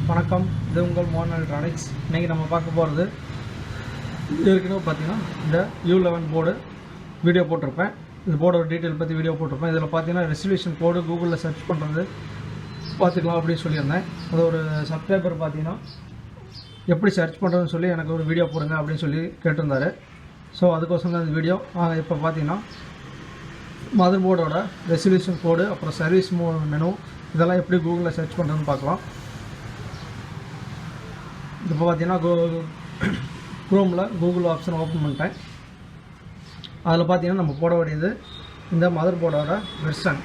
வணக்கம், இது உங்கள் மோகன் எலக்ட்ரானிக்ஸ். இன்றைக்கி நம்ம பார்க்க போகிறது ஏற்கனவே பார்த்தீங்கன்னா இந்த U11 போர்டு வீடியோ போட்டிருப்பேன். இந்த போர்டோட டீட்டெயில் பற்றி வீடியோ போட்டிருப்பேன். இதில் பார்த்தீங்கன்னா ரெசல்யூஷன் கோடு கூகுளில் சர்ச் பண்ணுறது பார்த்துக்கலாம் அப்படின்னு சொல்லியிருந்தேன். அது ஒரு சப்ஸ்கிரைபர் பார்த்தீங்கன்னா எப்படி சர்ச் பண்ணுறதுன்னு சொல்லி எனக்கு ஒரு வீடியோ போடுங்க அப்படின்னு சொல்லி கேட்டிருந்தாரு. ஸோ அதுக்கோசரம் தான் இந்த வீடியோ. இப்போ பார்த்தீங்கன்னா மதர் போர்டோட ரெசல்யூஷன் கோடு, அப்புறம் சர்வீஸ் மெனு, இதெல்லாம் எப்படி கூகுளில் சர்ச் பண்ணுறதுன்னு பார்க்கலாம். இப்போ பார்த்தீங்கன்னா குரோமில் கூகுள் ஆப்ஷன் ஓப்பன் பண்ணிட்டேன். அதில் பார்த்தீங்கன்னா நம்ம போட வேண்டியது இந்த மதர் போர்டோட வெர்ஷன்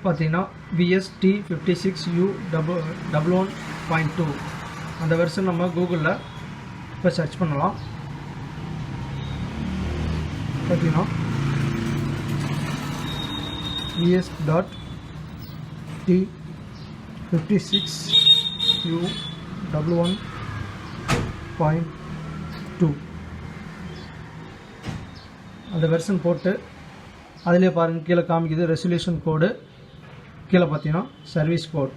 பார்த்தீங்கன்னா VST56U11.2 அந்த வெர்ஷன் நம்ம கூகுளில் இப்போ சர்ச் பண்ணலாம். பார்த்தீங்கன்னா VS.T56U11.2 அந்த வெர்ஷன் போட்டு அதிலே பாருங்கள், கீழே காமிக்குது ரெசல்யூஷன் கோடு, கீழே பார்த்தீங்கன்னா சர்வீஸ் கோட்.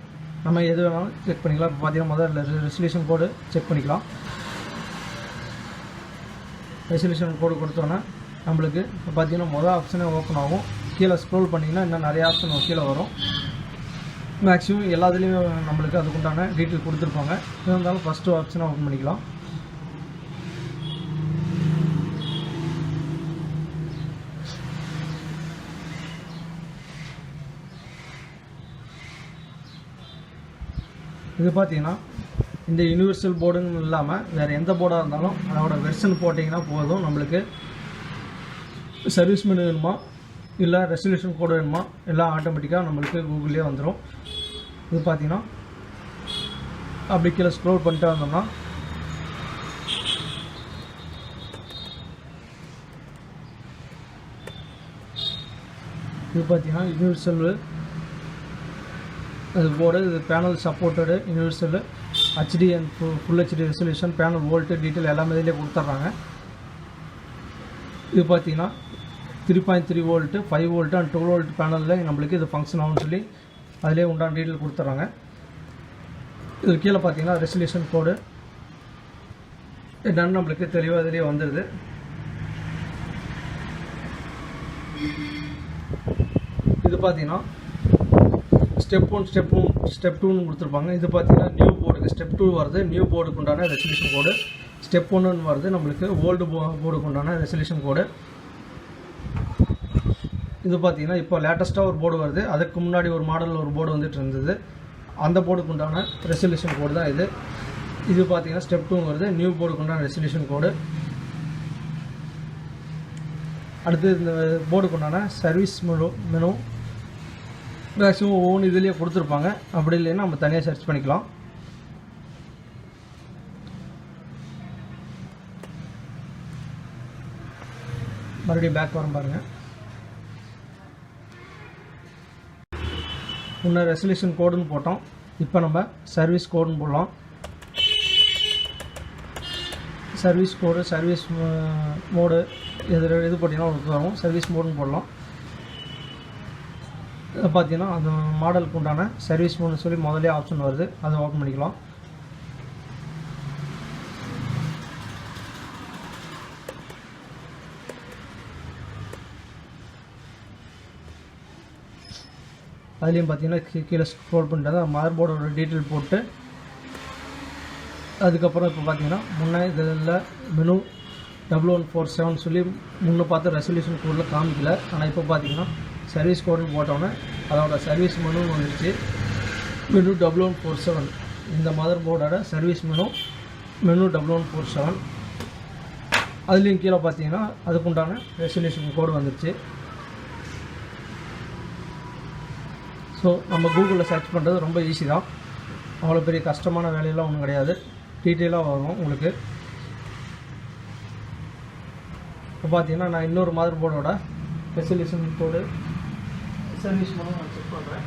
நம்ம எது வேணாலும் செக் பண்ணிக்கலாம். இப்போ பார்த்தீங்கன்னா முதல்ல ரெசல்யூஷன் கோடு செக் பண்ணிக்கலாம். ரெசல்யூஷன் கோடு கொடுத்தோன்னா நம்மளுக்கு இப்போ பார்த்தீங்கன்னா மொதல் ஆப்ஷனே ஓப்பன் ஆகும். கீழே ஸ்க்ரோல் பண்ணிங்கன்னா இன்னும் நிறைய ஆப்ஷன் கீழே வரும். மேக்ஸிமம் எல்லாத்துலேயும் நம்மளுக்கு அதுக்குண்டான டீட்டெயில் கொடுத்துருப்பாங்க. இருந்தாலும் ஃபஸ்ட்டு ஆப்ஷனை ஓப்பன் பண்ணிக்கலாம். இது பார்த்தீங்கன்னா இந்த யூனிவர்சல் போர்டுன்னு இல்லாமல் வேறு எந்த போர்டாக இருந்தாலும் அதோட வெர்ஷன் போட்டிங்கன்னா போதும். நம்மளுக்கு சர்வீஸ் மெனு வேணுமா இல்லை ரெசல்யூஷன் கோடு வேணுமா எல்லாம் ஆட்டோமேட்டிக்காக நம்மளுக்கு கூகுள்லேயே வந்துடும். இது பார்த்தீங்கன்னா அப்படி கீழே ஸ்க்ரோல் பண்ணிட்டு வந்தோம்னா இது பார்த்தீங்கன்னா யூனிவர்சல் அது போர்டு. இது panel supported universal HD and full HD resolution, panel volt detail எல்லாமே இதிலே கொடுத்துட்றாங்க. இது பார்த்தீங்கன்னா 3.3 வோல்ட்டு, 5 வோல்ட்டு அண்ட் 12 வோல்ட் பேனலில் நம்மளுக்கு இது ஃபங்க்ஷன் ஆகும்னு சொல்லி அதிலே உண்டான டீட்டெயில் கொடுத்துட்றாங்க. இது கீழே பார்த்தீங்கன்னா ரெசல்யூஷன் கோடு என்னன்னு நம்மளுக்கு தெளிவாக இதிலே வந்துடுது. இது பார்த்தீங்கன்னா ஸ்டெப் 1 ஸ்டெப் 2ன்னு கொடுத்துருப்பாங்க. இது பார்த்தீங்கன்னா நியூ போர்டுக்கு ஸ்டெப் 2 வருது, நியூ போர்டுக்கு உண்டான ரெசல்யூஷன் கோடு. ஸ்டெப் 1 வருது நம்மளுக்கு ஓல்டு போர்டுக்கு உண்டான ரெசல்யூஷன் கோடு. இது பார்த்தீங்கன்னா இப்போ லேட்டஸ்ட்டாக ஒரு போர்டு வருது. அதுக்கு முன்னாடி ஒரு மாடலில் ஒரு போர்டு வந்துட்டு இருந்தது. அந்த போர்டுக்கு உண்டான ரெசல்யூஷன் கோடு தான் இது. இது பார்த்தீங்கன்னா ஸ்டெப் 2 வருது, நியூ போர்டுக்கு உண்டான ரெசல்யூஷன் கோடு. அடுத்து இந்த போர்டுக்கு உண்டான சர்வீஸ் மெனு மேக்ஸிமம் ஒவ்வொன்று இதுலேயே கொடுத்துருப்பாங்க. அப்படி இல்லைன்னா நம்ம தனியாக சர்ச் பண்ணிக்கலாம். மறுபடியும் பேக் வரும் பாருங்கள். முன்ன ரெசல்யூஷன் கோடுன்னு போட்டோம், இப்போ நம்ம சர்வீஸ் கோடுன்னு போடலாம். சர்வீஸ் கோடு, சர்வீஸ் மோடு எது போட்டிங்கன்னா வரும். சர்வீஸ் மோடுன்னு போடலாம். பார்த்தீங்கன்னா அந்த மாடலுக்கு உண்டான சர்வீஸ் மோடுன்னு சொல்லி முதலே ஆப்ஷன் வருது, அதை ஓப்பன் பண்ணிக்கலாம். அதுலேயும் பார்த்தீங்கன்னா கீழே ஸ்க்ரோல் பண்ணிட்டு மதர் போர்டோட டீட்டெயில் போட்டு அதுக்கப்புறம் இப்போ பார்த்தீங்கன்னா முன்னே இதில் மெனு 1147 சொல்லி முன்னே பார்த்து ரெசல்யூஷன் கோடில் காமிக்கல. ஆனால் இப்போ பார்த்தீங்கன்னா சர்வீஸ் கோடுன்னு போட்டோன்னே அதோட சர்வீஸ் மெனு வந்துடுச்சு. மெனு 1147 இந்த மதர் போர்டோட சர்வீஸ் மெனு 1147. அதுலேயும் கீழே பார்த்தீங்கன்னா அதுக்குண்டான ரெசல்யூஷன் கோடு வந்துடுச்சு. ஸோ நம்ம கூகுளில் சர்ச் பண்ணுறது ரொம்ப ஈஸி தான். அவ்வளோ பெரிய கஷ்டமான வேலையெல்லாம் ஒன்றும் கிடையாது. டீட்டெயிலாக வரும் உங்களுக்கு. இப்போ பார்த்தீங்கன்னா நான் இன்னொரு மதர் போர்டோட ரெசல்யூஷன் கோடு சர்வீஸ் மூலம் நான் செக் பண்ணுறேன்.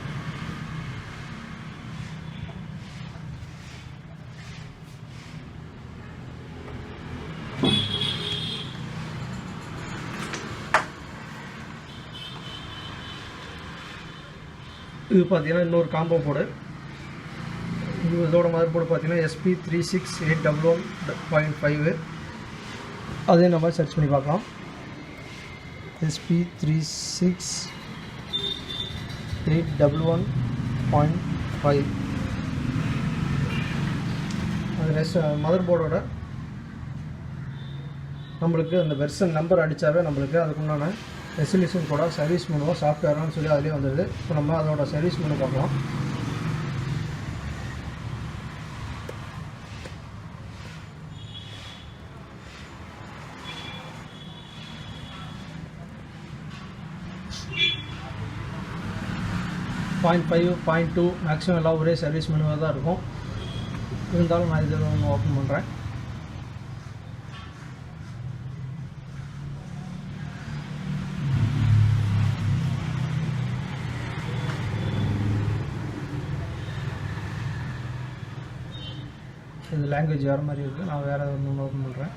இது பார்த்தீங்கன்னா இன்னொரு காம்போ போர்டு. இதோட மதர் போர்டு பார்த்தீங்கன்னா SP36811.5. அதே நம்ம சர்ச் பண்ணி பார்க்கலாம். SP36811.5. அது மதர் போர்டோட நம்மளுக்கு அந்த வெர்ஷன் நம்பர் அடித்தாவே நம்மளுக்கு அதுக்குண்டான ரெசல்யூஷன் கூட சர்வீஸ் மெனுவோ சாஃப்ட்வேர்னு சொல்லி அதிலே வந்துடுது. இப்போ நம்ம அதோட சர்வீஸ் மெனு பார்க்கலாம். .5, .2 மேக்ஸிமம் எல்லாம் ஒரே சர்வீஸ் மெனுவாக தான் இருக்கும். இருந்தாலும் நான் இதில் ஒன்று ஓப்பன் பண்ணுறேன். இது லாங்குவேஜ் வேறு மாதிரி இருக்குது. நான் வேறு ஒன்று ஓப்பன் பண்ணுறேன்.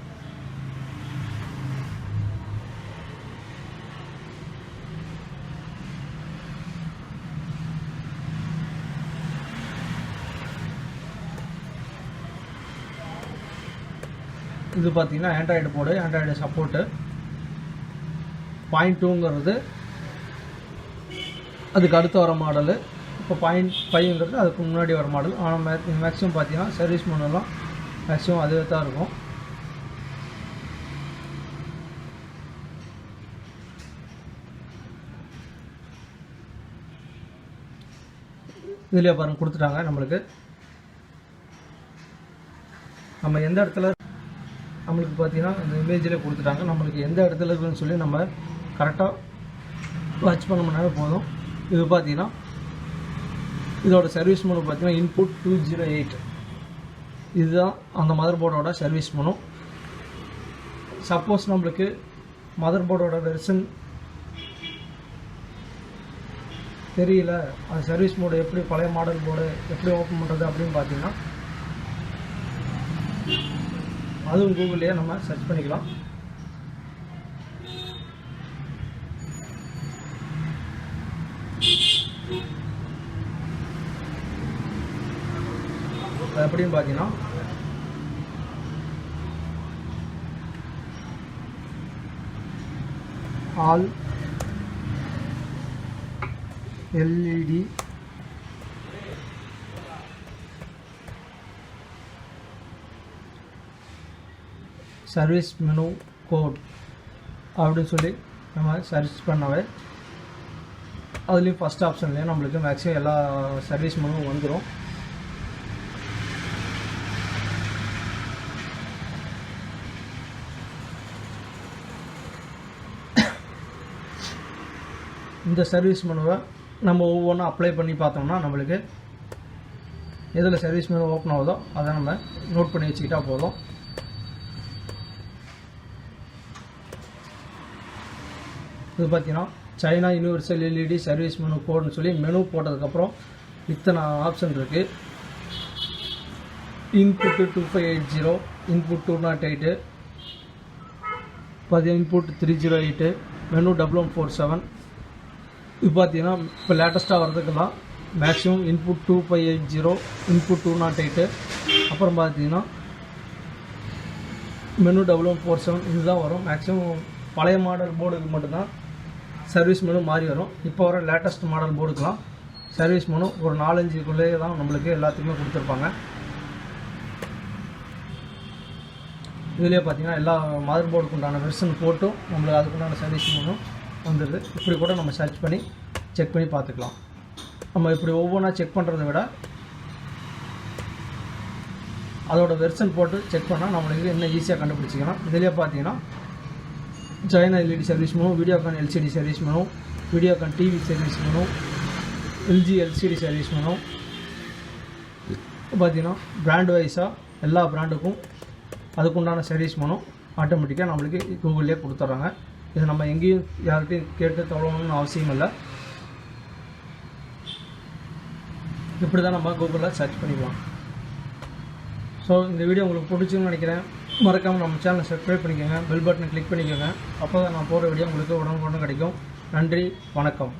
இது பார்த்தீங்கன்னா ஆண்ட்ராய்டு போர்டு, ஆண்ட்ராய்டு சப்போர்ட்டு. .2ங்கிறது அதுக்கு அடுத்து வர மாடலு. இப்போ .5ங்கிறது அதுக்கு முன்னாடி வர மாடல். ஆனால் மேக்ஸிமம் பார்த்தீங்கன்னா சர்வீஸ் மெனுலாம் மேக்ஸிமம் அதுவே தான் இருக்கும். இதிலே பாருங்கள் கொடுத்துட்டாங்க நம்மளுக்கு. நம்ம எந்த இடத்துல நம்மளுக்கு பார்த்தீங்கன்னா இந்த இமேஜில் கொடுத்துட்டாங்க. நம்மளுக்கு எந்த இடத்துல இருக்குன்னு சொல்லி நம்ம கரெக்டாக வாட்ச் பண்ணோம்னாவே போதும். இது பார்த்தீங்கன்னா இதோட சர்வீஸ் மெனு பார்த்தீங்கன்னா இன்புட் 208. இதுதான் அந்த மதர் போர்டோட சர்வீஸ் மெனு. சப்போஸ் நம்மளுக்கு மதர் போர்டோட வெர்ஷன் தெரியல, அது சர்வீஸ் மோடு எப்படி பழைய மாடல் போர்டு எப்படி ஓப்பன் பண்ணுறது அப்படின்னு பார்த்தீங்கன்னா அதுவும் கூகுள்லேயே நம்ம சர்ச் பண்ணிக்கலாம். அது எப்படின்னு பார்த்தீங்கன்னா all LED service menu code அப்படின்னு சொல்லி நம்ம சர்ச் பண்ணவே அதுலேயும் ஃபஸ்ட் ஆப்ஷன்லேயே நம்மளுக்கு மேக்ஸிமம் எல்லா சர்வீஸ் மெனுவும் வந்துடும். இந்த சர்வீஸ் மெனுவை நம்ம ஒவ்வொன்றும் அப்ளை பண்ணி பார்த்தோம்னா நம்மளுக்கு எதில் சர்வீஸ் மெனு ஓப்பன் ஆகுதோ அதை நம்ம நோட் பண்ணி வச்சுக்கிட்டா போதும். இது பார்த்தீங்கன்னா China universal LED service menu கோடுன்னு சொல்லி மெனு போட்டதுக்கப்புறம் இத்தனை ஆப்ஷன் இருக்குது. Input 2580, input 208, input 308, menu 1147. இது பார்த்தீங்கன்னா இப்போ லேட்டஸ்ட்டாக வர்றதுக்கெல்லாம் மேக்ஸிமம் இன்புட் 2580, இன்புட் 208, அப்புறம் பார்த்தீங்கன்னா மெனு 1147 இதுதான் வரும். மேக்ஸிமம் பழைய மாடல் போர்டுக்கு மட்டும்தான் சர்வீஸ் மெனு மாறி வரும். இப்போ வர லேட்டஸ்ட் மாடல் போர்டுக்கெலாம் சர்வீஸ் மெனு ஒரு 4-5க்குள்ளேயே தான் நம்மளுக்கு எல்லாத்துக்குமே கொடுத்துருப்பாங்க. இதிலே பார்த்தீங்கன்னா எல்லா மதர் போர்டுக்கு உண்டான வெர்ஷன் போட்டும் நம்மளுக்கு அதுக்குண்டான சர்வீஸ் மெனு வந்துடுது. இப்படி கூட நம்ம சர்ச் பண்ணி செக் பண்ணி பார்த்துக்கலாம். நம்ம இப்படி ஒவ்வொன்றா செக் பண்ணுறதை விட அதோட வெர்ஷன் போட்டு செக் பண்ணால் நம்மளுக்கு இன்னும் ஈஸியாக கண்டுபிடிச்சிக்கலாம். இதிலே பார்த்தீங்கன்னா China LED service menu, Videocon LCD service menu, Videocon TV service menu, LG LCD service menu பார்த்தீங்கன்னா பிராண்ட் வைஸாக எல்லா பிராண்டுக்கும் அதுக்குண்டான சர்வீஸ் மெனு ஆட்டோமேட்டிக்காக நம்மளுக்கு கூகுள்லேயே கொடுத்துட்றாங்க. இது நம்ம எங்கேயும் யார்கிட்டையும் கேட்டு தொலைணும்னு அவசியம் இல்லை. இப்படி தான் நம்ம கூகுளில் சர்ச் பண்ணிக்கலாம். ஸோ இந்த வீடியோ உங்களுக்கு பிடிச்சுன்னு நினைக்கிறேன். மறக்காமல் நம்ம சேனலை சப்ஸ்கிரைப் பண்ணிக்கோங்க, பெல் பட்டனை கிளிக் பண்ணிக்கோங்க. அப்போ தான் நான் போகிற வீடியோ உங்களுக்கு உடனுக்குடன் கிடைக்கும். நன்றி, வணக்கம்.